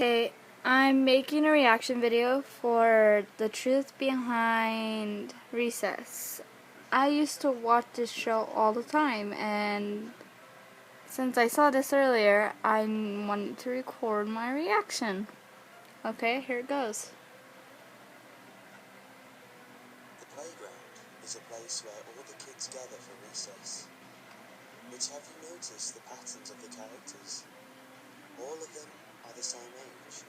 Hey, I'm making a reaction video for the truth behind Recess. I used to watch this show all the time, and since I saw this earlier, I wanted to record my reaction. Okay, here it goes. The playground is a place where all the kids gather for recess. But have you noticed the patterns of the characters? All of them are the same age.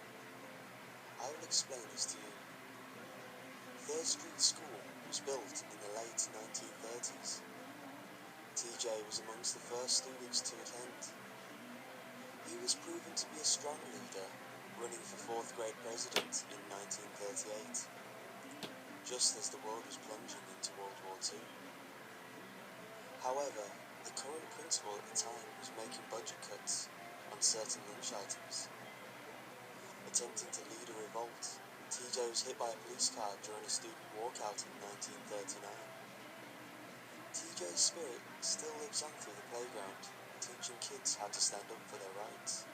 I will explain this to you. 3rd Street School was built in the late 1930s. TJ was amongst the first students to attend. He was proven to be a strong leader, running for 4th grade president in 1938, just as the world was plunging into World War II. However, the current principal at the time was making budget cuts on certain lunch items. Attempting to lead a revolt, TJ was hit by a police car during a student walkout in 1939. TJ's spirit still lives on through the playground, teaching kids how to stand up for their rights.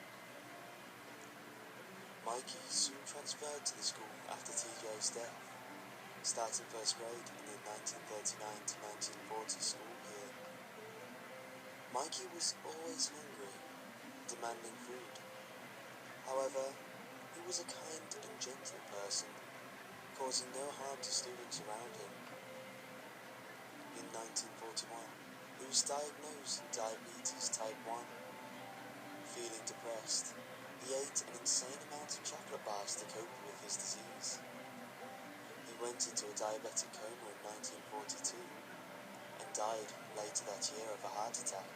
Mikey soon transferred to the school after TJ's death, starting 1st grade in the 1939 to 1940 school year. Mikey was always hungry, demanding food. However, he was a kind and gentle person, causing no harm to students around him. In 1941, he was diagnosed with diabetes type 1. Feeling depressed, he ate an insane amount of chocolate bars to cope with his disease. He went into a diabetic coma in 1942 and died later that year of a heart attack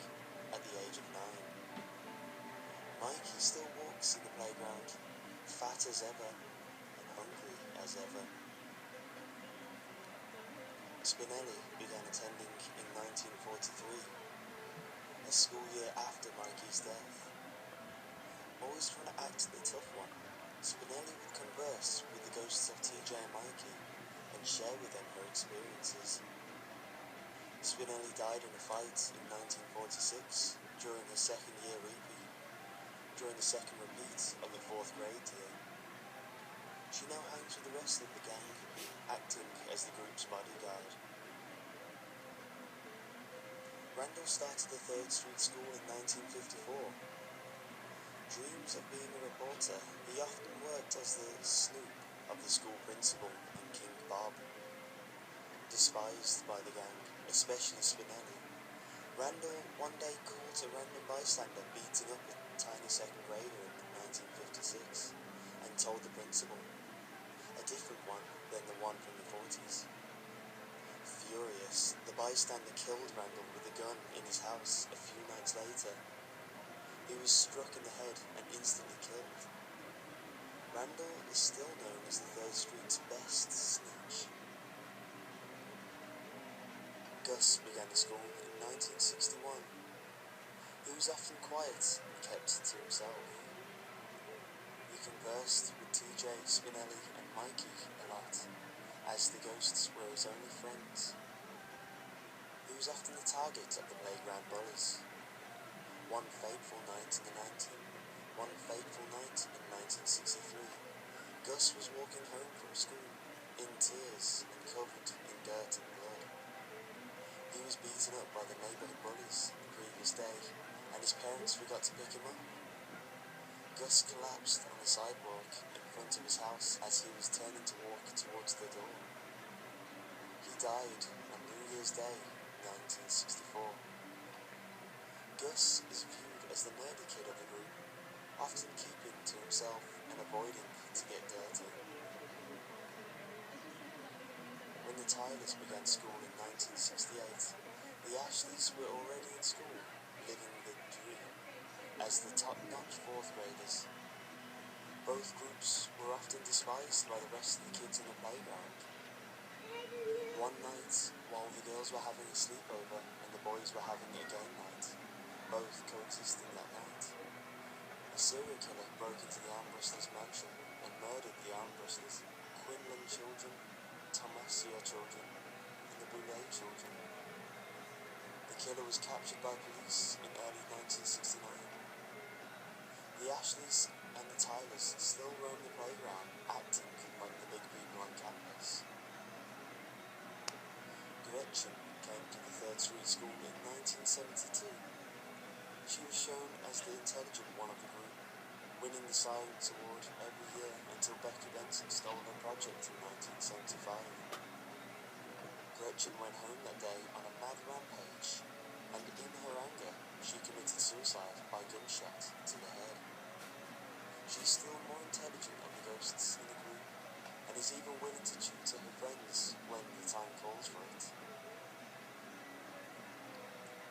at the age of 9. Mikey still walks in the playground, fat as ever and hungry as ever. Spinelli began attending in 1943, a school year after Mikey's death. Always trying to act the tough one, Spinelli would converse with the ghosts of TJ and Mikey and share with them her experiences. Spinelli died in a fight in 1946 during the second repeat of the 4th grade year. She now hangs with the rest of the gang, acting as the group's bodyguard. Randall started the 3rd Street School in 1954. Dreams of being a reporter, he often worked as the snoop of the school principal and King Bob. Despised by the gang, especially Spinelli, Randall one day caught a random bystander beating up a tiny 2nd grader in 1956 and told the principal, a different one than the one from the 40s. Furious, the bystander killed Randall with a gun in his house a few nights later. He was struck in the head and instantly killed. Randall is still known as the 3rd Street's best snitch. Gus began the school in 1961. He was often quiet and kept to himself. He conversed with TJ, Spinelli and Mikey a lot, as the ghosts were his only friends. He was often the target of the playground bullies. One fateful night in 1963, Gus was walking home from school, in tears and covered in dirt and blood. He was beaten up by the neighborhood bullies the previous day, and his parents forgot to pick him up. Gus collapsed on the sidewalk in front of his house as he was turning to walk towards the door. He died on New Year's Day, 1964. Gus is viewed as the nerdy kid of the group, often keeping to himself and avoiding to get dirty. When the Tylers began school in 1968, the Ashleys were already in school, living the dream as the top-notch 4th graders. Both groups were often despised by the rest of the kids in the playground. One night, while the girls were having a sleepover and the boys were having a game night, both coexisting that night, a serial killer broke into the Armbrusters mansion and murdered the Armbrusters, Quinlan children, Tomasio children, and the Boulet children. The killer was captured by police in early 1969. The Ashleys and the Tylers still roam the playground, acting like the big people on campus. Gretchen came to the 3rd Street School in 1972. She was shown as the intelligent one of the group, winning the Science Award every year until Becky Benson stole her project in 1975. Gretchen went home that day on a mad rampage, and in her anger, she committed suicide by gunshot to the head. She's still more intelligent of the ghosts in the group, and is even willing to tutor her friends when the time calls for it.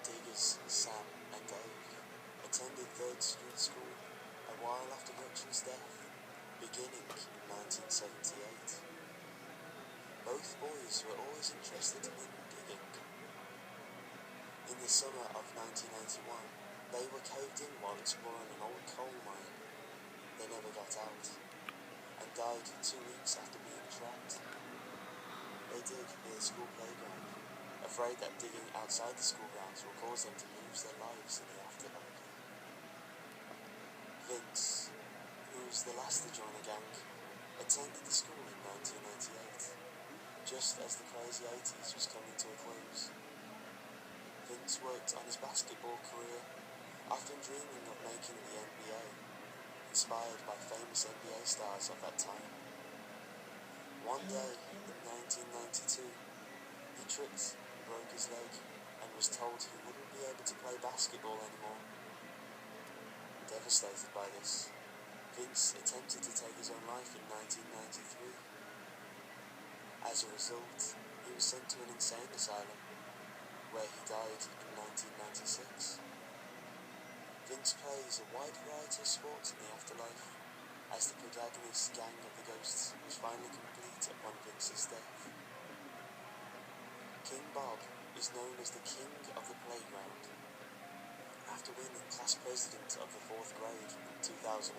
Diggers Sam and Dave attended 3rd Street School a while after Gretchen's death, beginning in 1978. Both boys were always interested in digging. In the summer of 1981, they were caved in while exploring an old coal mine. They never got out, and died 2 weeks after being trapped. They dig near the school playground, afraid that digging outside the school grounds will cause them to lose their lives in the afterlife. Vince, who was the last to join the gang, attended the school in 1998, just as the crazy 80s was coming to a close. Vince worked on his basketball career, often dreaming of making the NBA, inspired by famous NBA stars of that time. One day, in 1992, he tripped and broke his leg, and was told he wouldn't be able to play basketball anymore. Devastated by this, Vince attempted to take his own life in 1993. As a result, he was sent to an insane asylum, where he died in 1996. Vince plays a wide variety of sports in the afterlife, as the protagonist gang of the ghosts was finally complete upon Vince's death. King Bob is known as the King of the Playground. After winning class president of the 4th grade in 2001,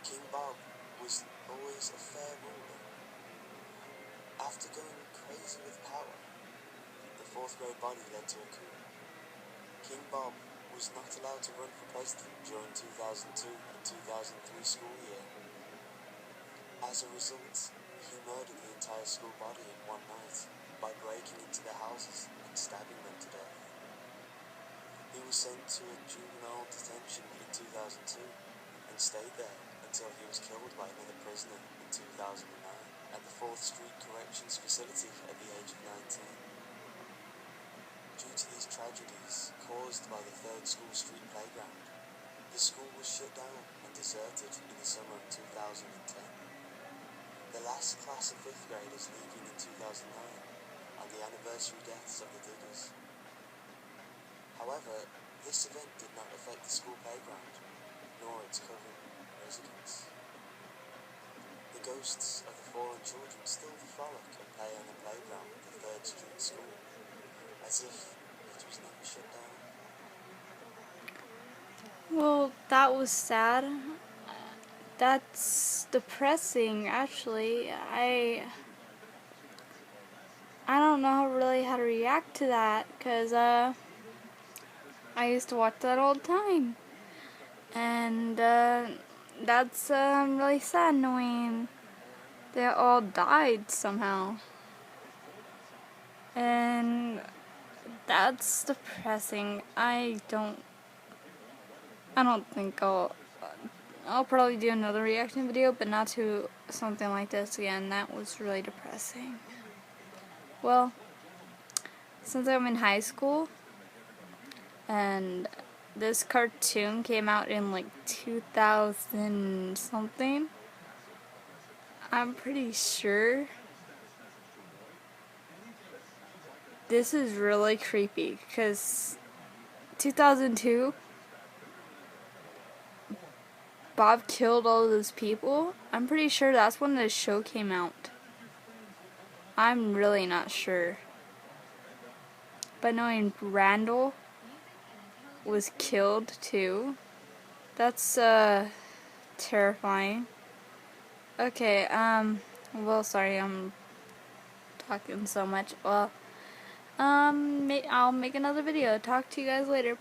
King Bob was always a fair ruler. After going crazy with power, the 4th grade body led to a coup. King Bob was not allowed to run for president during 2002 and 2003 school year. As a result, he murdered the entire school body in one night by breaking into their houses and stabbing them to death. He was sent to a juvenile detention in 2002 and stayed there until he was killed by another prisoner in 2009 at the 4th Street Corrections Facility at the age of 19. Due to these tragedies caused by the 3rd School Street playground, the school was shut down and deserted in the summer of 2010. The last class of 5th graders leaving in 2009 on the anniversary deaths of the diggers. However, this event did not affect the school playground, nor its current residents. The ghosts of the fallen children still frolic and play on the playground of the 3rd Street School, as if it was never shut down. Well, that was sad. That's depressing, actually. I don't know really how to react to that, because I used to watch that all the time. And that's really sad knowing they all died somehow. And that's depressing. I don't think I'll probably do another reaction video, but not to something like this again. That was really depressing. Well, since I'm in high school, and this cartoon came out in like 2000 something, I'm pretty sure this is really creepy, because 2002, Bob killed all those people. I'm pretty sure that's when the show came out. I'm really not sure. But knowing Randall was killed too, that's terrifying. Okay, well, sorry, I'm talking so much. Well, I'll make another video. Talk to you guys later.